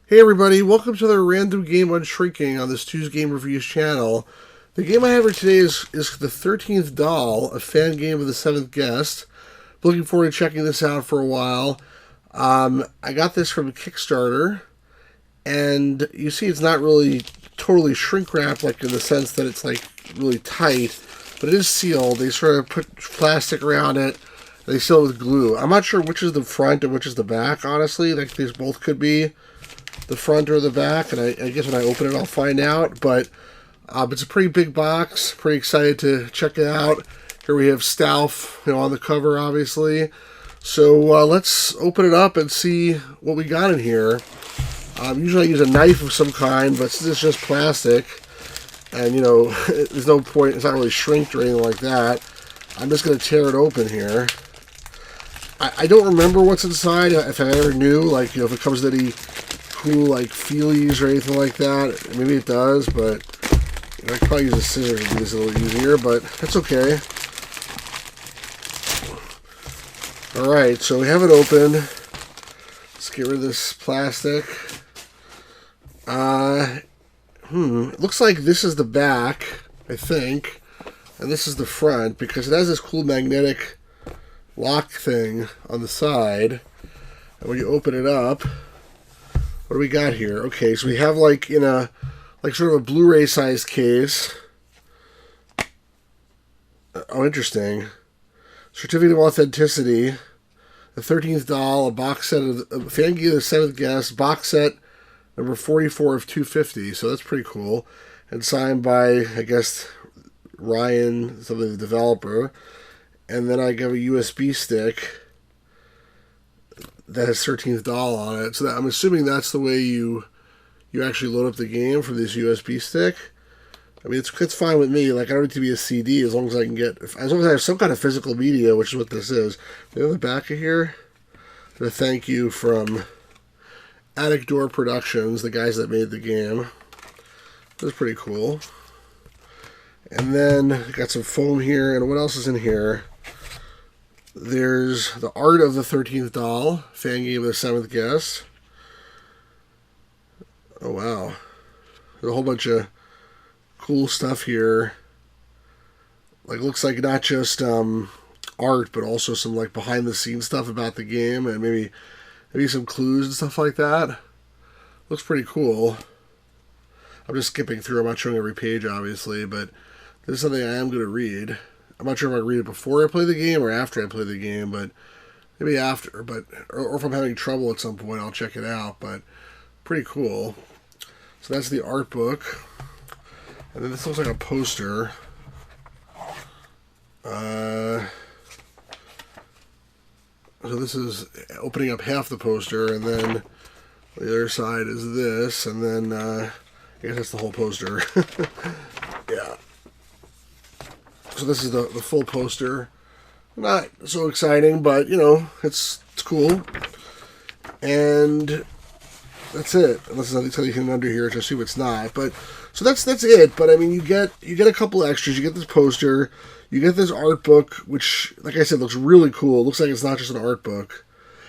Hey everybody, welcome to the random game Unshrinking on this Tuesday Game Reviews channel. The game I have for today is the 13th Doll, a fan game of the 7th Guest. Looking forward to checking this out for a while. I got this from Kickstarter, and you see it's not really totally shrink wrapped, like in the sense that it's like really tight, but it is sealed. They sort of put plastic around it. They seal it with glue. I'm not sure which is the front and which is the back, honestly. Like, these both could be the front or the back, and I guess when I open it I'll find out, but it's a pretty big box. Pretty excited to check it out. Here we have Stauf, on the cover, obviously. So let's open it up and see what we got in here. Usually I use a knife of some kind, but since it's just plastic, and there's no point, it's not really shrinked or anything like that, I'm just going to tear it open here. I don't remember what's inside, if I ever knew, like, if it comes to any cool, like, feelies or anything like that. Maybe it does, but I could probably use a scissors to do this a little easier, but that's okay. Alright, so we have it open. Let's get rid of this plastic. It looks like this is the back, I think, and this is the front, because it has this cool magnetic lock thing on the side. And when you open it up, what do we got here? Okay, so we have like in a, like sort of a Blu-ray size case. Oh, interesting. Certificate of Authenticity. The 13th Doll, a box set of the Fan Game of the 7th Guest, box set number 44 of 250. So that's pretty cool. And signed by, I guess, Ryan, something the developer. And then I got a USB stick that has 13th Doll on it. So that, I'm assuming that's the way you actually load up the game from this USB stick. I mean, it's fine with me. Like, I don't need to be a CD as long as I can get, as long as I have some kind of physical media, which is what this is. On the back of here, a thank you from Attic Door Productions, the guys that made the game. That's pretty cool. And then got some foam here, and what else is in here? There's the art of the 13th Doll, fan game of the 7th Guest. Oh, wow. There's a whole bunch of cool stuff here. Like, looks like not just art, but also some, like, behind-the-scenes stuff about the game, and maybe some clues and stuff like that. Looks pretty cool. I'm just skipping through. I'm not showing every page, obviously, but this is something I am going to read. I'm not sure if I read it before I play the game or after I play the game, but maybe after. But or if I'm having trouble at some point, I'll check it out. But pretty cool. So that's the art book, and then this looks like a poster. So this is opening up half the poster, and then the other side is this, and then I guess that's the whole poster. Yeah. So this is the full poster. Not so exciting, but it's cool. And that's it. Unless there's anything under here, which I assume it's not. But so that's it. But I mean, you get a couple extras. You get this poster. You get this art book, which, like I said, looks really cool. It looks like it's not just an art book.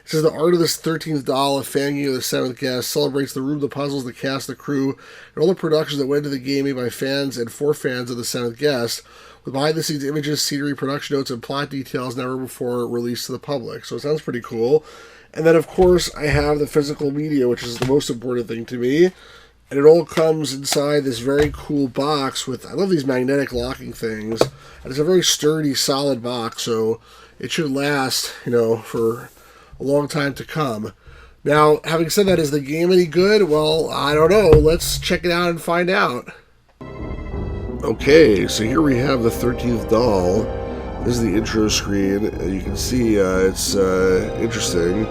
It says the art of this 13th Doll, a fan game of the 7th Guest, celebrates the room, the puzzles, the cast, the crew, and all the productions that went into the game made by fans and for fans of the 7th Guest, with behind-the-scenes images, scenery, production notes, and plot details never before released to the public. So it sounds pretty cool. And then, of course, I have the physical media, which is the most important thing to me. And it all comes inside this very cool box with, I love these magnetic locking things. And it's a very sturdy, solid box, so it should last, for a long time to come. Now, having said that, is the game any good? Well, I don't know. Let's check it out and find out. Okay, so here we have the 13th Doll. This is the intro screen, and you can see it's interesting.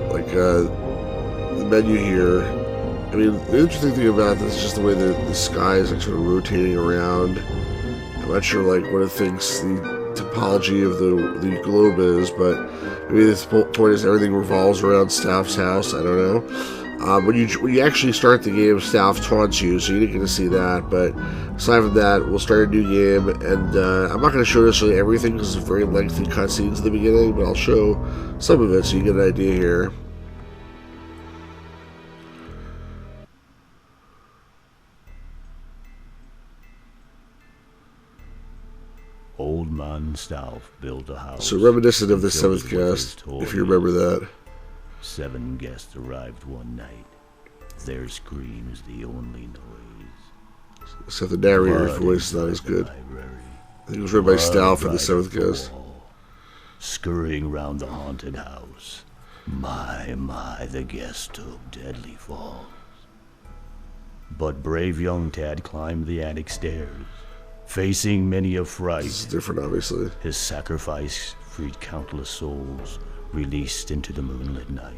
Like, the menu here. I mean, the interesting thing about this is just the way the sky is like sort of rotating around. I'm not sure like what it thinks the topology of the globe is, but maybe this point is everything revolves around Stauf's house. I don't know. When you actually start the game, Stauf taunts you, so you didn't get to see that. But aside from that, we'll start a new game, and I'm not going to show necessarily everything because it's very lengthy cutscenes at the beginning, but I'll show some of it so you get an idea here. old man Stauf built a house. So reminiscent of the seventh guest, if you remember that. 7 guests arrived one night. Their screams the only noise. Except the narrator's voice is not as good. I think it was read by Stauf for the seventh guest. Scurrying round the haunted house. My, the guests took deadly falls. But brave young Tad climbed the attic stairs, facing many a fright. This is different, obviously. His sacrifice freed countless souls, released into the moonlit night.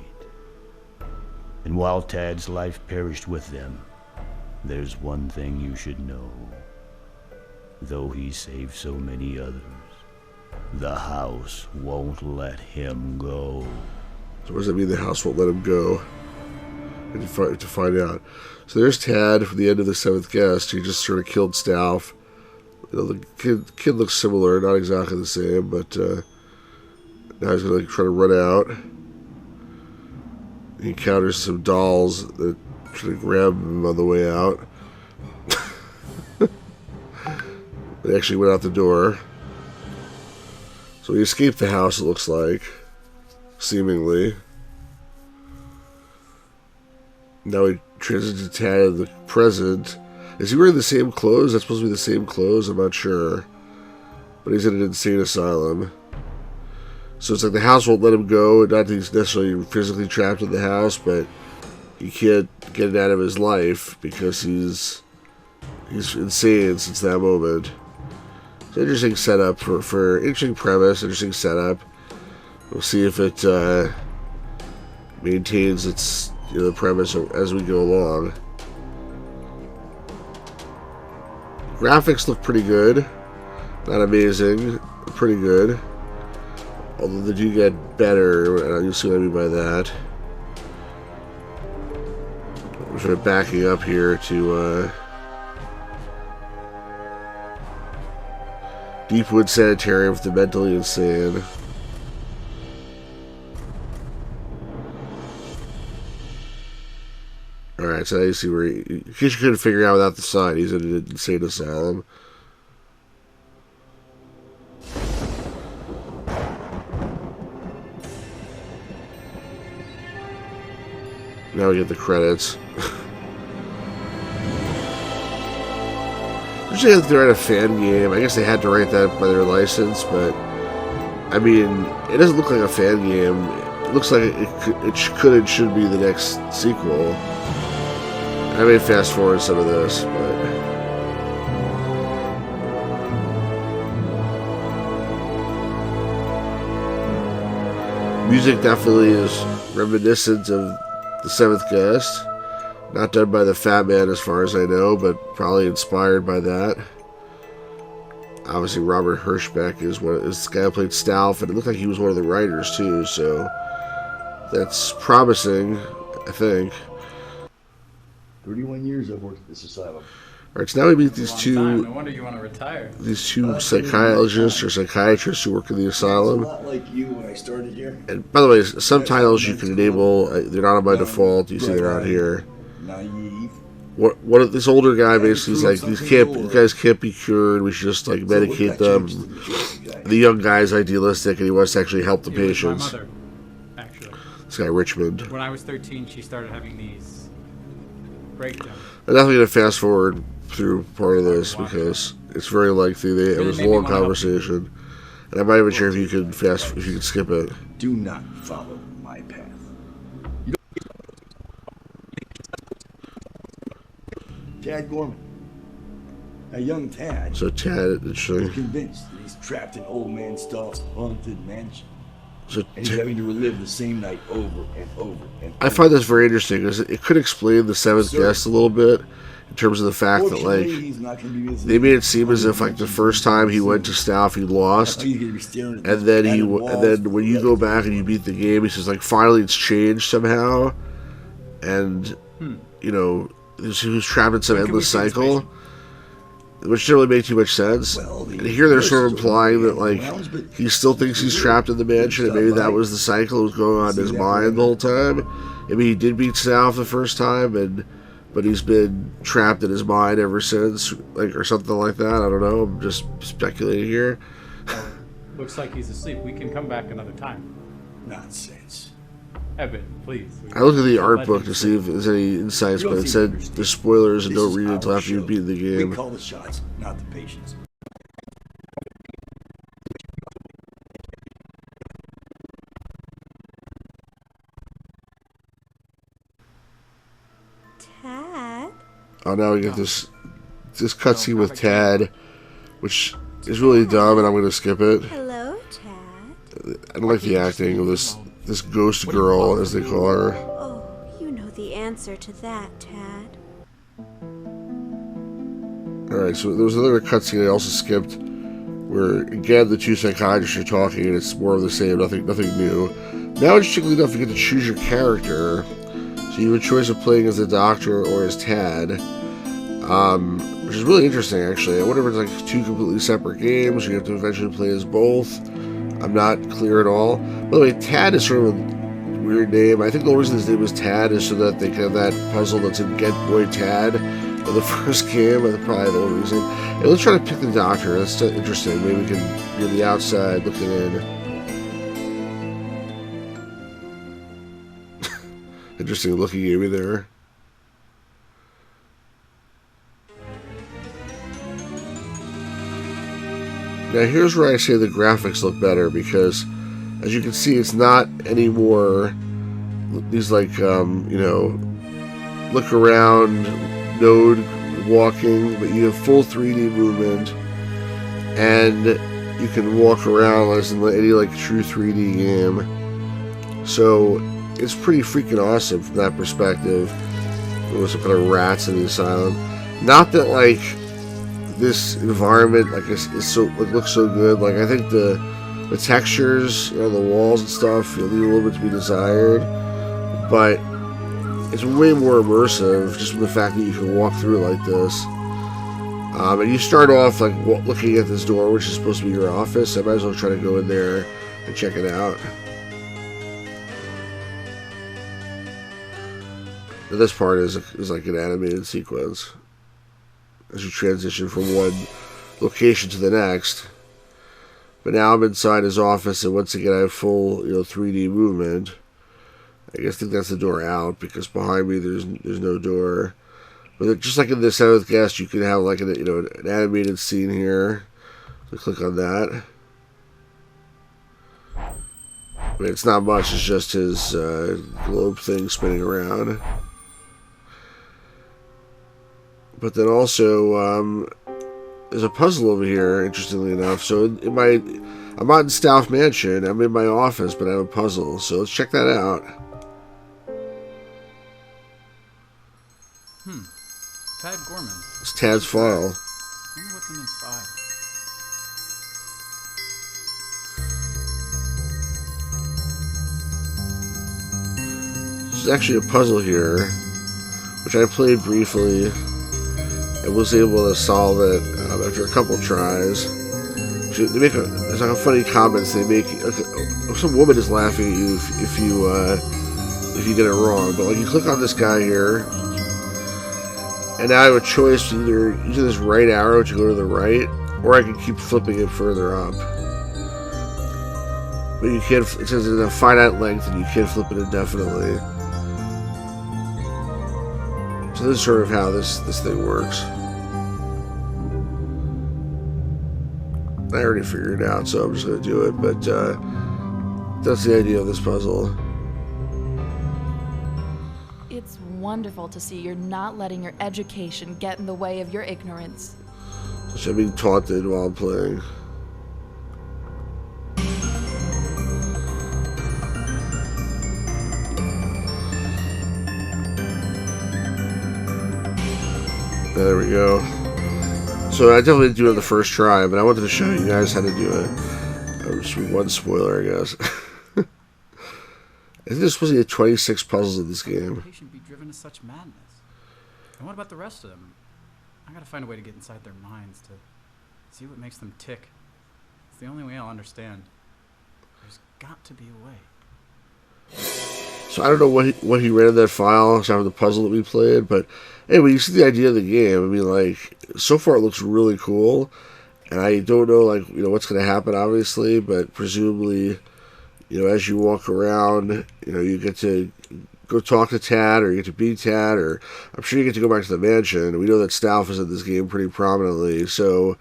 And while Tad's life perished with them, there's one thing you should know. Though he saved so many others, the house won't let him go. So what does that mean, the house won't let him go? And to find out. So there's Tad from the end of the seventh guest. He just sort of killed Stauf. You know, the kid looks similar, not exactly the same, but now he's going to try to run out. He encounters some dolls that try to grab him on the way out. They actually went out the door. So he escaped the house, it looks like. Seemingly. Now he transitions to Tad in the present. Is he wearing the same clothes? That's supposed to be the same clothes? I'm not sure. But he's in an insane asylum. So it's like the house won't let him go. Not that he's necessarily physically trapped in the house, but he can't get it out of his life because he's insane since that moment. It's an interesting setup for interesting premise, interesting setup. We'll see if it maintains its the premise as we go along. Graphics look pretty good. Not amazing, but pretty good. Although they do get better, and you'll see what I mean by that. We're sort of backing up here to Deepwood Sanitarium for the mentally insane. Alright, so now you see where in case you couldn't figure out without the sign, he's in an insane asylum. Now we get the credits. Usually they write a fan game. I guess they had to write that by their license, but I mean, it doesn't look like a fan game. It looks like it could and should be the next sequel. I may fast forward some of this, but music definitely is reminiscent of the seventh guest. Not done by the Fat Man as far as I know, but probably inspired by that. Obviously Robert Hirschboeck is the guy who played Stauf, and it looked like he was one of the writers too, so that's promising, I think. 31 years I've worked at this asylum. Alright, so now we meet these two. No wonder you want to retire. These two psychologists or psychiatrists who work in the asylum. It's a lot like you when I started here. And by the way, subtitles you can enable. They're not on by default. You see they're out here. Naive. What if this older guy basically is like, these guys can't be cured. We should just like medicate them. The young guy's idealistic and he wants to actually help the patients. My mother, actually. This guy Richmond. When I was 13, she started having these breakdowns. I'm definitely gonna fast forward through part of this because it's very lengthy. It was a long conversation, and I'm not even sure if you can skip it. Do not follow my path. Tad Gorman. A young Tad. So Tad, interesting. Is convinced that he's trapped in old man Stauf's haunted mansion. So and he's having to relive the same night over and over and over. I find this very interesting because it could explain the seventh guest a little bit in terms of the fact that like they made it seem as if like the first time he went to Stauf he lost, and then when you go back and you beat the game, he says like finally it's changed somehow, and you know he was trapped in some endless cycle. Which didn't really make too much sense. And here they're sort of implying that like he still thinks he's trapped in the mansion, and maybe that was the cycle that was going on in his mind the whole time. Maybe he did beat Stauf the first time, but he's been trapped in his mind ever since, like or something like that. I don't know. I'm just speculating here. Looks like he's asleep. We can come back another time. Nonsense. Evan, please. I looked at the art book to see if there's any insights, but it said there's spoilers and don't read it until after you've beaten the game. We call the shots, not the patients. Tad? Oh, now we get this cutscene with Tad, which is really dumb, and I'm going to skip it. Hello, Tad. I don't like the acting of this ghost girl, as they call her. Oh, you know the answer to that, Tad. Alright, so there was another cutscene I also skipped, where, again, the two psychiatrists are talking, and it's more of the same, nothing new. Now, interestingly enough, you get to choose your character. So you have a choice of playing as the Doctor or as Tad, which is really interesting, actually. I wonder if it's like two completely separate games, or you have to eventually play as both. I'm not clear at all. By the way, Tad is sort of a weird name. I think the reason his name is Tad is so that they can have that puzzle that's in Get Boy Tad in the first game. That's probably the only reason. And let's try to pick the Doctor. That's interesting. Maybe we can be on the outside looking in. Interesting looking Amy there. Now here's where I say the graphics look better, because as you can see, it's not anymore these like you know, look around node walking, but you have full 3D movement, and you can walk around as in any like true 3D game. So it's pretty freaking awesome from that perspective. There was some kind of rats in the asylum. Not that like this environment like is so looks so good. Like I think the textures on the walls and stuff leave a little bit to be desired, but it's way more immersive just from the fact that you can walk through it like this. And you start off like looking at this door, which is supposed to be your office. I might as well try to go in there and check it out. And this part is like an animated sequence as you transition from one location to the next. But now I'm inside his office, and once again I have full 3D movement. I think that's the door out, because behind me there's no door. But just like in the Seventh Guest, you can have like an animated scene here. So click on that. I mean, it's not much. It's just his globe thing spinning around. But then also, there's a puzzle over here, interestingly enough. So I'm not in Stauf Mansion. I'm in my office, but I have a puzzle. So let's check that out. Tad Gorman. It's Tad's file. I wonder what's in his file. There's actually a puzzle here, which I played briefly and was able to solve it after a couple tries. They make there's like a funny comments they make. Some woman is laughing at you if you get it wrong. But like you click on this guy here, and now I have a choice to either use this right arrow to go to the right, or I can keep flipping it further up. But you can't. It says it's a finite length, and you can't flip it indefinitely. So this is sort of how this thing works. I already figured it out, so I'm just going to do it. But that's the idea of this puzzle. It's wonderful to see you're not letting your education get in the way of your ignorance. So I'm being taunted while I'm playing. There we go. So I definitely didn't do it on the first try, but I wanted to show you guys how to do it. Just one spoiler, I guess. I think there's supposed to be 26 puzzles in this game. Patient be driven to such madness. And what about the rest of them? I gotta find a way to get inside their minds to see what makes them tick. It's the only way I'll understand. There's got to be a way. So I don't know what he read in that file, except for the puzzle that we played, but anyway, you see the idea of the game. I mean, like, so far it looks really cool, And I don't know, like, what's going to happen, obviously, but presumably, as you walk around, you get to go talk to Tad, or you get to be Tad, or I'm sure you get to go back to the mansion. We know that Stauf is in this game pretty prominently, so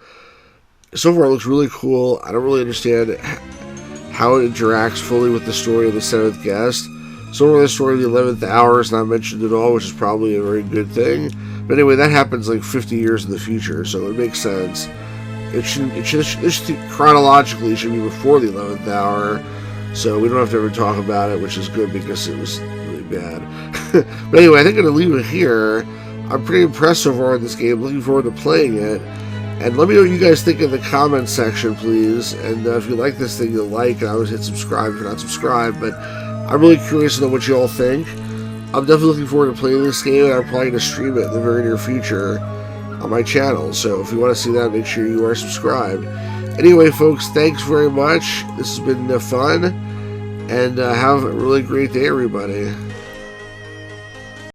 far it looks really cool. I don't really understand how it interacts fully with the story of the seventh guest. So far the story of the 11th hour is not mentioned at all, which is probably a very good thing. But anyway, that happens like 50 years in the future, so it makes sense. It should chronologically should be before the 11th hour, so we don't have to ever talk about it, which is good because it was really bad. But anyway, I think I'm going to leave it here. I'm pretty impressed so far with this game. Looking forward to playing it. And let me know what you guys think in the comments section, please. And if you like this thing, you'll like, and I always hit subscribe if you're not subscribed. But I'm really curious to know what you all think. I'm definitely looking forward to playing this game, and I'm probably going to stream it in the very near future on my channel. So if you want to see that, make sure you are subscribed. Anyway, folks, thanks very much. This has been fun. And have a really great day, everybody.